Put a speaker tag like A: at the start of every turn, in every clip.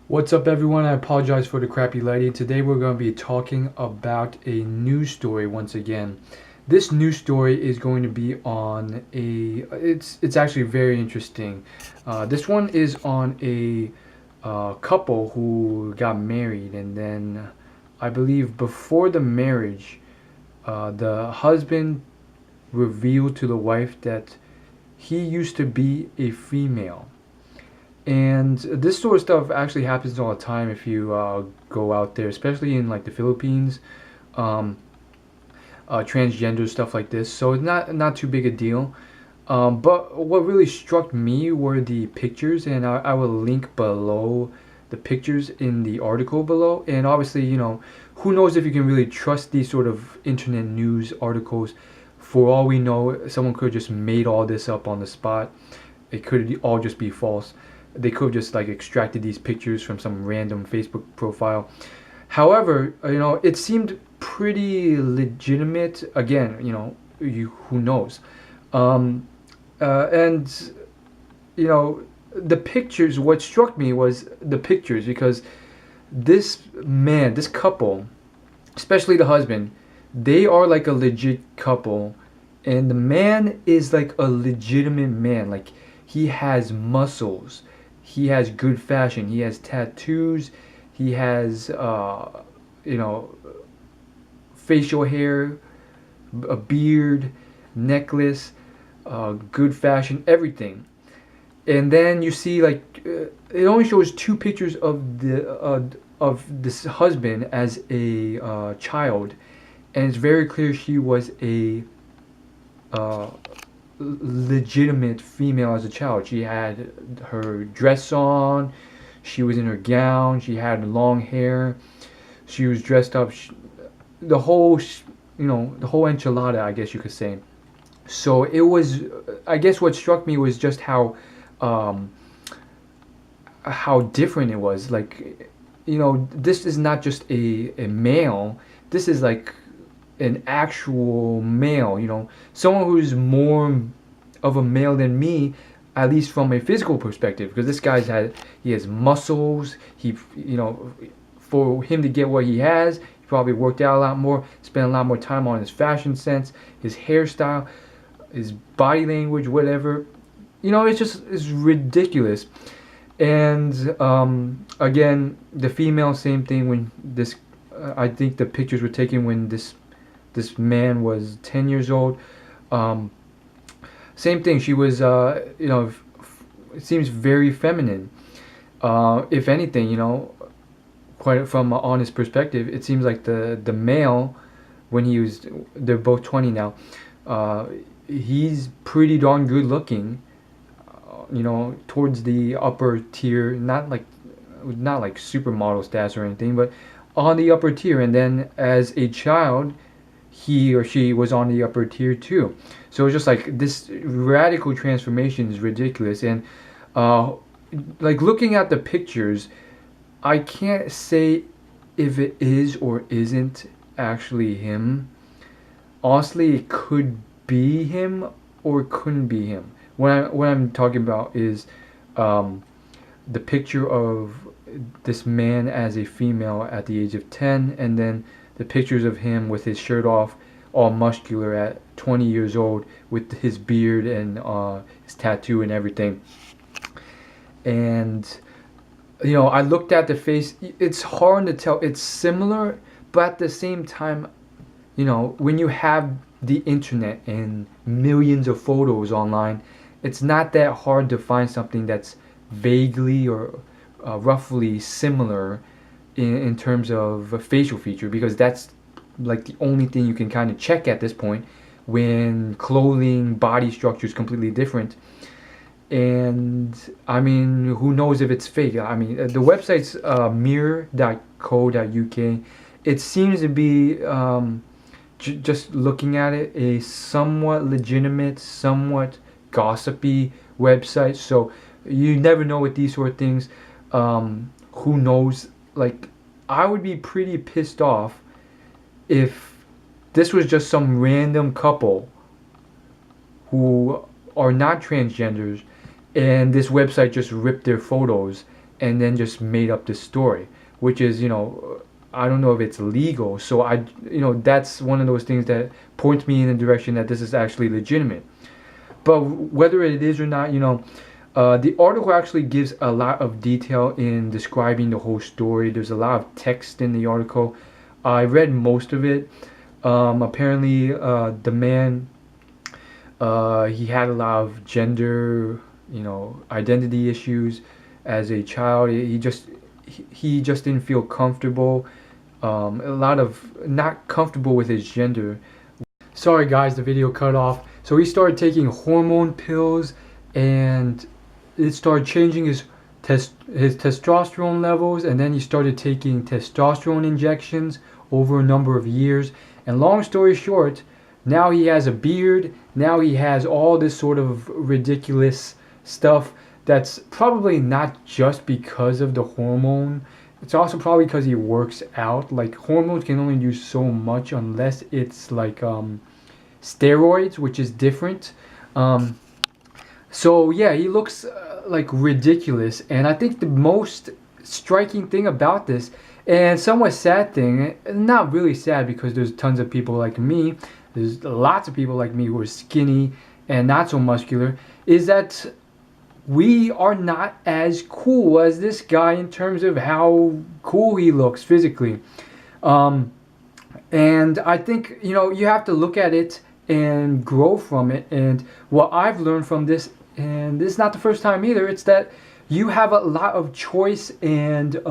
A: What's up, everyone? I apologize for the crappy lighting. Today we're going to be talking about a news story once again. This news story is going to be on it's actually very interesting. This one is on a couple who got married, and then I believe before the marriage, the husband revealed to the wife that he used to be a female. And this sort of stuff actually happens all the time if you go out there, especially in like the Philippines, um, transgender stuff like this. So it's not too big a deal. But what really struck me were the pictures, and I will link below the pictures in the article below. And obviously, who knows if you can really trust these sort of internet news articles. For all we know, someone could have just made all this up on the spot. It could all just be false. They could have just like extracted these pictures from some random Facebook profile. However, it seemed pretty legitimate. Again, who knows? Um, and the pictures. What struck me was the pictures, because this couple, especially the husband, they are like a legit couple, and the man is like a legitimate man. Like, he has muscles, he has good fashion, he has tattoos, he has you know facial hair, a beard, necklace, good fashion, everything. And then you see, like, it only shows two pictures of this husband as a child, and it's very clear she was a uh, legitimate female as a child. She had her dress on, she was in her gown, she had long hair, she was dressed up, the whole, the whole enchilada, I guess you could say. So it was, I guess what struck me was just um, how different it was. Like, this is not just a male. This is like an actual male. Someone who's more of a male than me, at least from a physical perspective. Because this guy's he has muscles. For him to get what he has, he probably worked out a lot more, spent a lot more time on his fashion sense, his hairstyle, his body language, whatever. It's ridiculous. And again, the female, same thing. When this, I think the pictures were taken when this man was 10 years old. Um, Same thing. She was, it seems very feminine. If anything, quite from an honest perspective, it seems like the male, when they're both 20 now. Uh, he's pretty darn good looking. Towards the upper tier, not like supermodel stats or anything, but on the upper tier. And then as a child, he or she was on the upper tier too. So it's just like this radical transformation is ridiculous. And uh, like, looking at the pictures, I can't say if it is or isn't actually him. Honestly, it could be him or it couldn't be him. What I'm talking about is um, the picture of this man as a female at the age of 10, and then the pictures of him with his shirt off, all muscular at 20 years old, with his beard and his tattoo and everything. And I looked at the face. It's hard to tell. It's similar, but at the same time, when you have the internet and millions of photos online, it's not that hard to find something that's vaguely or roughly similar in terms of a facial feature, because that's like the only thing you can kind of check at this point, when clothing, body structure is completely different. And I mean, who knows if it's fake? I mean, the website's mirror.co.uk. It seems to be, just looking at it, a somewhat legitimate, somewhat gossipy website. So you never know with these sort of things. Who knows? Like, I would be pretty pissed off if this was just some random couple who are not transgenders, and this website just ripped their photos and then just made up this story, which is, I don't know if it's legal. So that's one of those things that points me in the direction that this is actually legitimate. But whether it is or not, the article actually gives a lot of detail in describing the whole story. There's a lot of text in the article. I read most of it. Apparently, the man, he had a lot of gender, identity issues as a child. He just didn't feel comfortable. A lot of not comfortable with his gender. Sorry guys, the video cut off. So he started taking hormone pills, and it started changing his testosterone levels, and then he started taking testosterone injections over a number of years. And long story short, now he has a beard. Now he has all this sort of ridiculous stuff that's probably not just because of the hormone. It's also probably because he works out. Like, hormones can only do so much unless it's like steroids, which is different. So yeah, he looks like ridiculous. And I think the most striking thing about this, and somewhat sad thing, not really sad because there's tons of people like me, there's lots of people like me who are skinny and not so muscular, is that we are not as cool as this guy in terms of how cool he looks physically. And I think, you have to look at it and grow from it. And what I've learned from this, and this is not the first time either, it's that you have a lot of choice and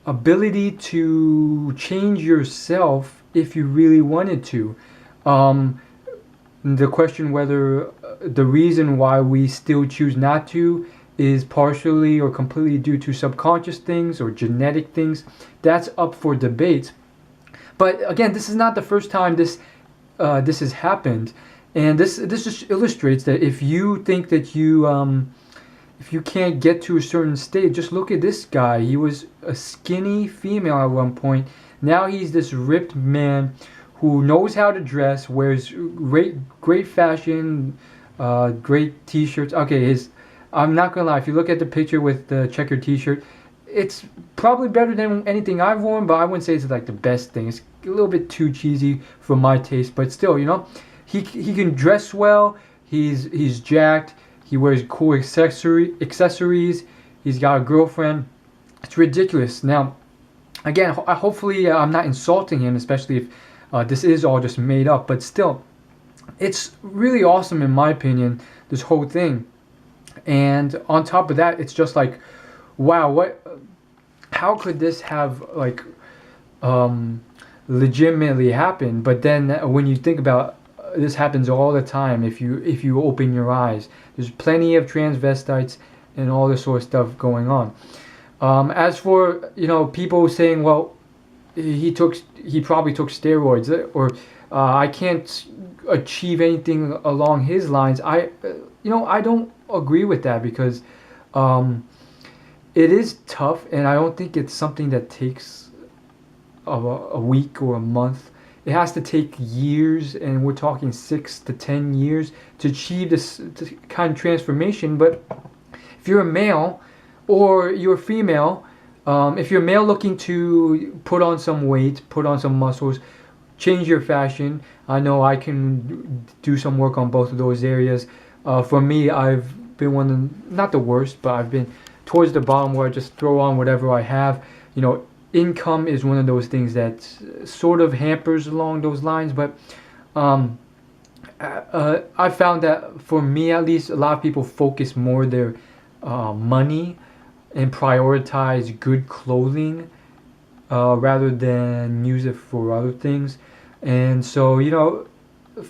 A: ability to change yourself if you really wanted to. The question whether the reason why we still choose not to is partially or completely due to subconscious things or genetic things, that's up for debate. But again, this is not the first time this has happened, and this just illustrates that if you think that if you can't get to a certain state, just look at this guy. He was a skinny female at one point. Now he's this ripped man who knows how to dress, wears great fashion, great t-shirts. Okay, I'm not gonna lie, if you look at the picture with the checkered t-shirt, it's probably better than anything I've worn, but I wouldn't say it's like the best thing. It's a little bit too cheesy for my taste, but still, he can dress well. He's jacked. He wears cool accessories. He's got a girlfriend. It's ridiculous. Now, again, hopefully I'm not insulting him, especially if this is all just made up, but still, it's really awesome in my opinion, this whole thing. And on top of that, it's just like, wow, how could this have like legitimately happened? But then when you think about this, happens all the time. If you open your eyes, there's plenty of transvestites and all this sort of stuff going on. As for people saying, well, he probably took steroids, or I can't achieve anything along his lines. I don't agree with that, because it is tough, and I don't think it's something that takes a week or a month. It has to take years, and we're talking 6 to 10 years to achieve this kind of transformation. But if you're a male or you're a female, if you're a male looking to put on some weight, put on some muscles, change your fashion, I know I can do some work on both of those areas. For me, I've been not the worst, but I've been towards the bottom where I just throw on whatever I have. Income is one of those things that sort of hampers along those lines, but I found that for me at least, a lot of people focus more their money and prioritize good clothing rather than use it for other things. And so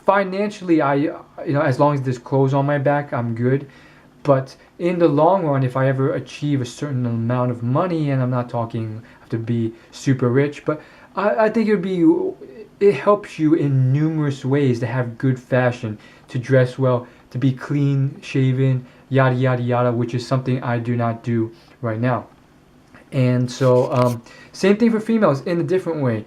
A: financially, as long as there's clothes on my back, I'm good. But in the long run, if I ever achieve a certain amount of money, and I'm not talking have to be super rich, but I think it helps you in numerous ways to have good fashion, to dress well, to be clean shaven, yada yada yada, which is something I do not do right now. And so same thing for females in a different way.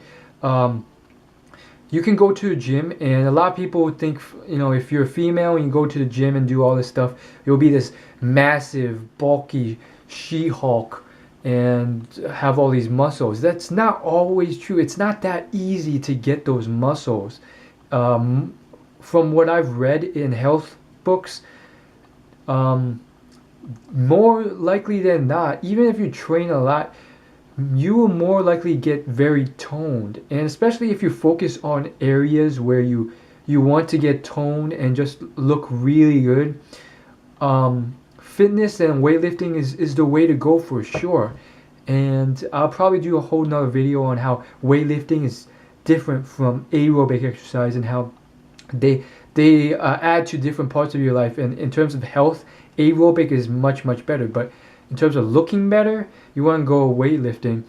A: You can go to the gym, and a lot of people think, if you're a female and you go to the gym and do all this stuff, you'll be this massive, bulky, She-Hulk and have all these muscles. That's not always true. It's not that easy to get those muscles. Um, from what I've read in health books, um, more likely than not, even if you train a lot, you will more likely get very toned. And especially if you focus on areas where you want to get toned and just look really good, fitness and weightlifting is the way to go for sure. And I'll probably do a whole nother video on how weightlifting is different from aerobic exercise and how they add to different parts of your life. And in terms of health, aerobic is much better. But in terms of looking better, you want to go weightlifting.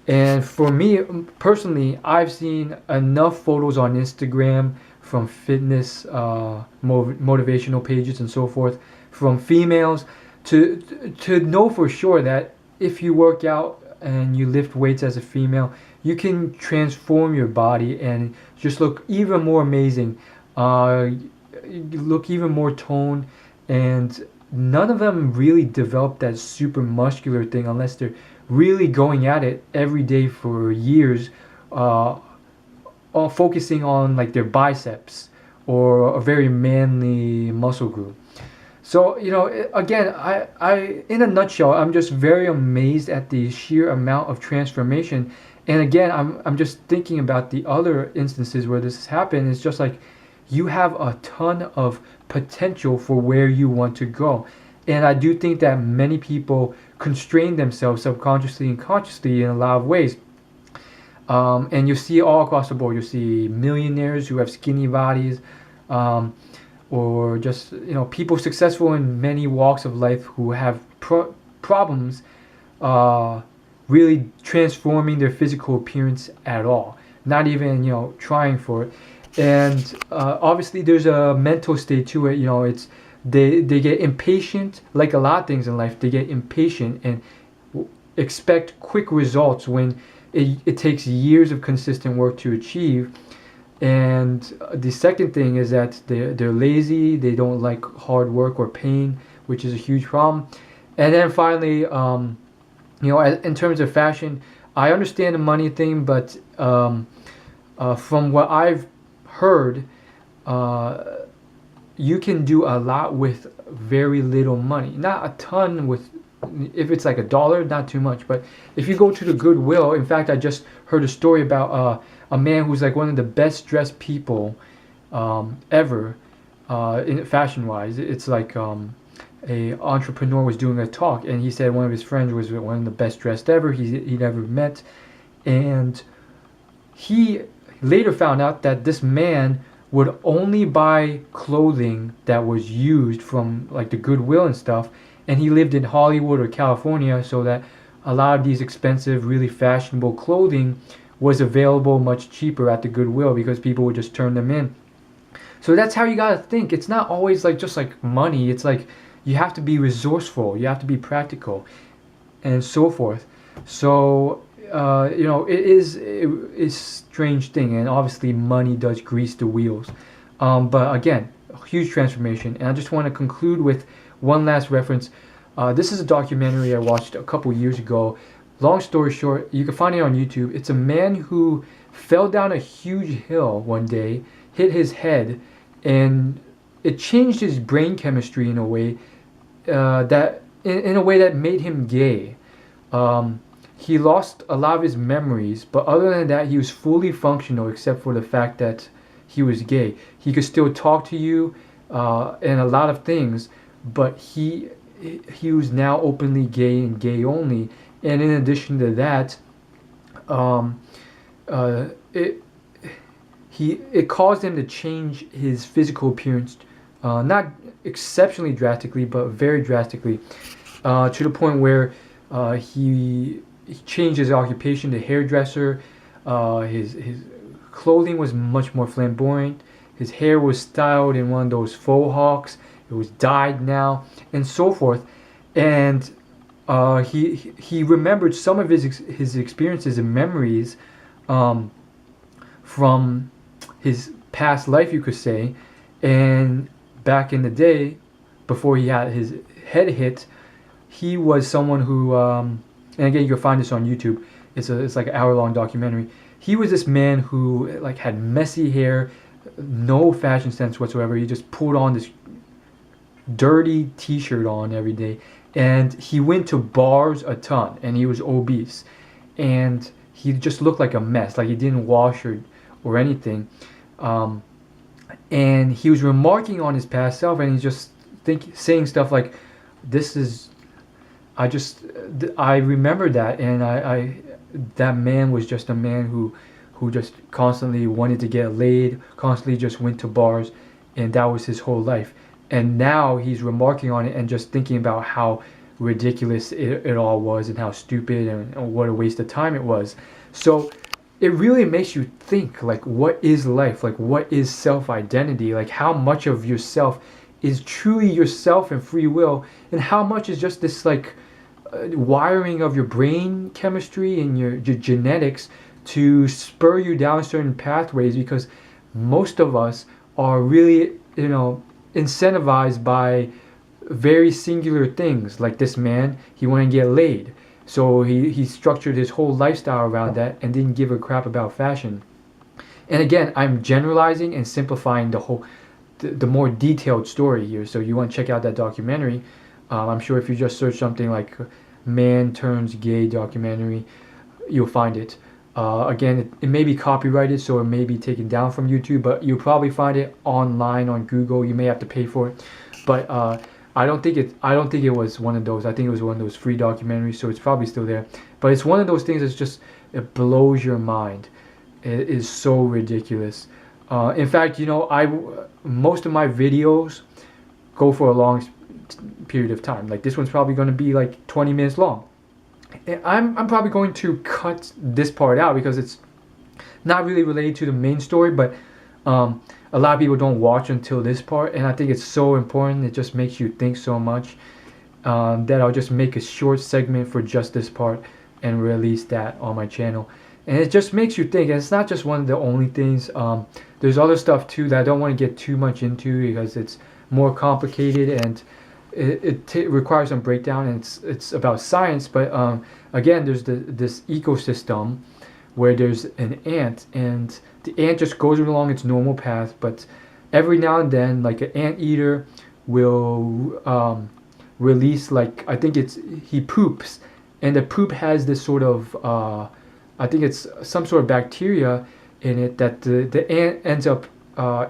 A: And for me personally, I've seen enough photos on Instagram from fitness motivational pages and so forth from females to know for sure that if you work out and you lift weights as a female, you can transform your body and just look even more amazing, look even more toned. And none of them really develop that super muscular thing unless they're really going at it every day for years, focusing on like their biceps or a very manly muscle group. So, again, I in a nutshell, I'm just very amazed at the sheer amount of transformation. And again, I'm just thinking about the other instances where this has happened. It's just like you have a ton of potential for where you want to go. And I do think that many people constrain themselves subconsciously and consciously in a lot of ways. And you see all across the board. You see millionaires who have skinny bodies, or just people successful in many walks of life who have problems really transforming their physical appearance at all. Not even trying for it. And obviously there's a mental state to it. It's they get impatient, like a lot of things in life. They get impatient and expect quick results when it takes years of consistent work to achieve. And the second thing is that they're lazy. They don't like hard work or pain, which is a huge problem. And then finally, in terms of fashion, I understand the money thing, but from what I've heard, you can do a lot with very little money. Not a ton with, if it's like $1, not too much. But if you go to the Goodwill, in fact, I just heard a story about a man who's like one of the best dressed people ever, in fashion-wise. It's like a entrepreneur was doing a talk, and he said one of his friends was one of the best dressed ever he'd ever met, and he later found out that this man would only buy clothing that was used from like the Goodwill and stuff, and he lived in Hollywood or California, so that a lot of these expensive, really fashionable clothing was available much cheaper at the Goodwill because people would just turn them in. So that's how you gotta think. It's not always like just like money. It's like you have to be resourceful, you have to be practical, and so forth. So it is a strange thing, and obviously money does grease the wheels. But again, a huge transformation. And I just want to conclude with one last reference. This is a documentary I watched a couple years ago. Long story short, you can find it on YouTube. It's a man who fell down a huge hill one day, hit his head, and it changed his brain chemistry in a way that in a way that made him gay. He lost a lot of his memories, but other than that, he was fully functional except for the fact that he was gay. He could still talk to you and a lot of things, but he was now openly gay and gay only. And in addition to that, it caused him to change his physical appearance, not exceptionally drastically, but very drastically, to the point where he changed his occupation to hairdresser. His clothing was much more flamboyant. His hair was styled in one of those faux hawks. It was dyed now, and so forth. And he remembered some of his experiences and memories from his past life, you could say. And back in the day, before he had his head hit, he was someone who, and again, you can find this on YouTube. It's like an hour-long documentary. He was this man who like had messy hair, no fashion sense whatsoever. He just pulled on this dirty t-shirt on every day, and he went to bars a ton, and he was obese, and he just looked like a mess, like he didn't wash or anything. And he was remarking on his past self, and he's just saying stuff like, this is, I remember that, and I that man was just a man who just constantly wanted to get laid, constantly just went to bars, and that was his whole life. And now he's remarking on it and just thinking about how ridiculous it all was, and how stupid and what a waste of time it was. So it really makes you think, like, what is life? Like, what is self-identity? Like, how much of yourself is truly yourself and free will, and how much is just this, like, wiring of your brain chemistry and your genetics to spur you down certain pathways, because most of us are really, incentivized by very singular things. Like this man, he wanted to get laid. So he structured his whole lifestyle around that and didn't give a crap about fashion. And again, I'm generalizing and simplifying the more detailed story here. So you want to check out that documentary. I'm sure if you just search something like "man turns gay documentary," you'll find it. Again, it may be copyrighted, so it may be taken down from YouTube, but you'll probably find it online on Google. You may have to pay for it, but I don't think it was one of those. I think it was one of those free documentaries, so it's probably still there. But it's one of those things that's just, it blows your mind. It is so ridiculous. In fact, most of my videos go for a long period of time. Like this one's probably going to be like 20 minutes long. And I'm probably going to cut this part out because it's not really related to the main story, but a lot of people don't watch until this part, and I think it's so important. It just makes you think so much that I'll just make a short segment for just this part and release that on my channel. And it just makes you think, and it's not just one of the only things. There's other stuff too that I don't want to get too much into because it's more complicated, and it requires some breakdown, and it's about science. But again, there's this ecosystem where there's an ant, and the ant just goes along its normal path, but every now and then, like an anteater will release, like, I think he poops, and the poop has this sort of I think it's some sort of bacteria in it that the ant ends up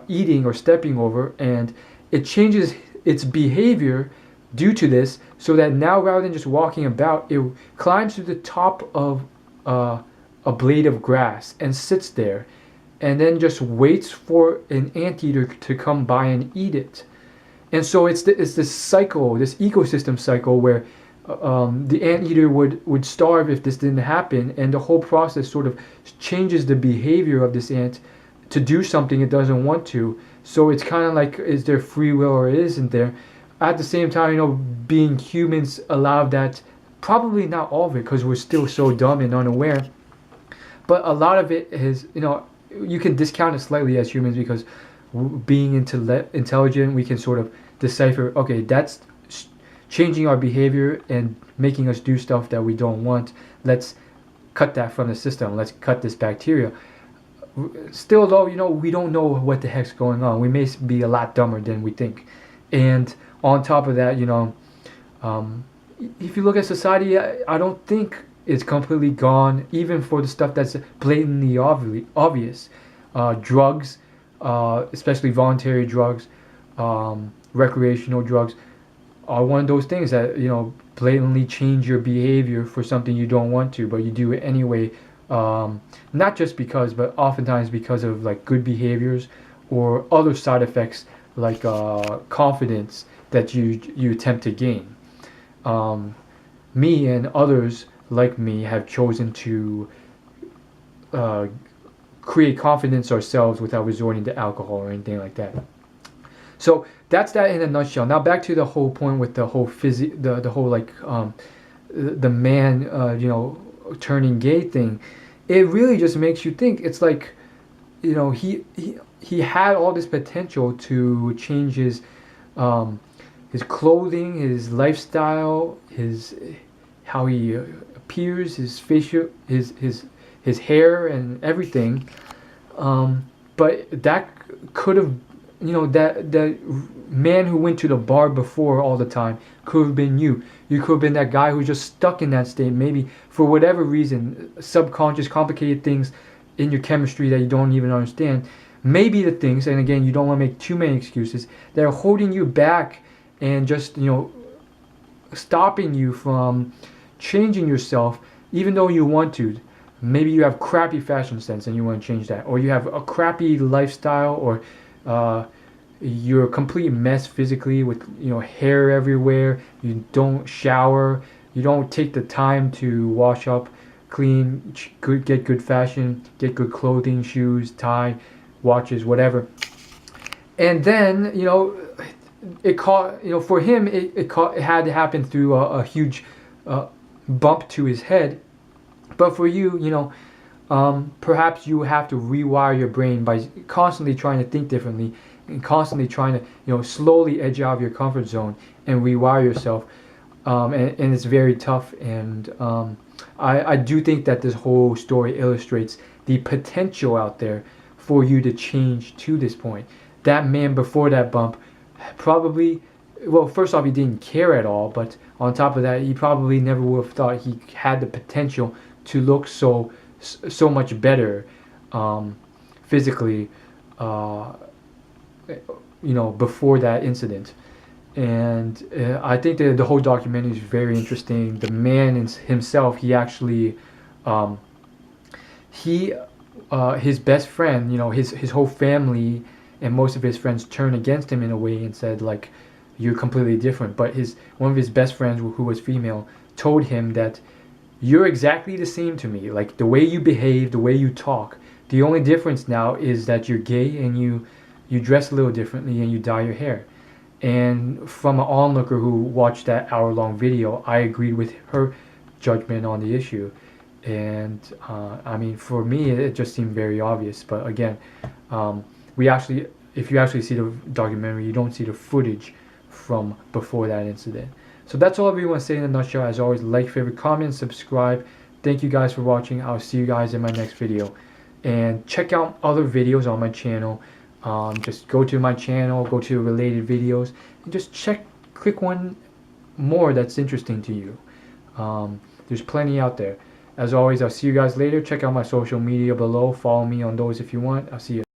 A: eating or stepping over, and it changes its behavior due to this, so that now rather than just walking about, it climbs to the top of a blade of grass and sits there, and then just waits for an anteater to come by and eat it. And so it's this cycle, this ecosystem cycle, where the anteater would starve if this didn't happen, and the whole process sort of changes the behavior of this ant to do something it doesn't want to. So it's kind of like, is there free will or isn't there? At the same time, being humans allow that. Probably not all of it, because we're still so dumb and unaware. But a lot of it is, you can discount it slightly as humans, because being intelligent, we can sort of decipher, okay, that's changing our behavior and making us do stuff that we don't want. Let's cut that from the system. Let's cut this bacteria. Still though, we don't know what the heck's going on. We may be a lot dumber than we think. And on top of that, if you look at society, I don't think it's completely gone, even for the stuff that's blatantly obvious. Drugs, especially voluntary drugs, recreational drugs, are one of those things that, blatantly change your behavior for something you don't want to, but you do it anyway. Not just because, but oftentimes because of like good behaviors or other side effects, like confidence that you attempt to gain. Me and others like me have chosen to create confidence ourselves without resorting to alcohol or anything like that. So that's that in a nutshell. Now back to the whole point with the whole the whole like the man turning gay thing. It really just makes you think. It's like, he had all this potential to change his his clothing, his lifestyle, his how he appears, his facial, his hair and everything. But that could have, that man who went to the bar before all the time could have been you. You could have been that guy who's just stuck in that state, maybe for whatever reason, subconscious, complicated things in your chemistry that you don't even understand. Maybe the things, and again, you don't want to make too many excuses, that are holding you back and just, stopping you from changing yourself, even though you want to. Maybe you have crappy fashion sense and you want to change that, or you have a crappy lifestyle, or you're a complete mess physically with hair everywhere. You don't shower. You don't take the time to wash up, clean, get good fashion, get good clothing, shoes, tie, watches, whatever. And then it caught for him. It had to happen through a huge bump to his head. But for you, perhaps you have to rewire your brain by constantly trying to think differently and constantly trying to, slowly edge out of your comfort zone and rewire yourself. And it's very tough. And I do think that this whole story illustrates the potential out there for you to change to this point. That man before that bump probably, well, first off, he didn't care at all. But on top of that, he probably never would have thought he had the potential to look so much better physically, before that incident. And I think that the whole documentary is very interesting. The man himself, he actually, his best friend, his whole family and most of his friends turned against him in a way and said, like, you're completely different. But one of his best friends, who was female, told him that you're exactly the same to me. Like, the way you behave, the way you talk. The only difference now is that you're gay and you dress a little differently and you dye your hair. And from an onlooker who watched that hour-long video, I agreed with her judgment on the issue. And I mean, for me, it just seemed very obvious. But again, if you actually see the documentary, you don't see the footage from before that incident. So that's all I really want to say in a nutshell. As always, like, favorite, comment, subscribe. Thank you guys for watching. I'll see you guys in my next video. And check out other videos on my channel. Just go to my channel, go to related videos, and just click one more that's interesting to you. There's plenty out there. As always, I'll see you guys later. Check out my social media below. Follow me on those if you want. I'll see you.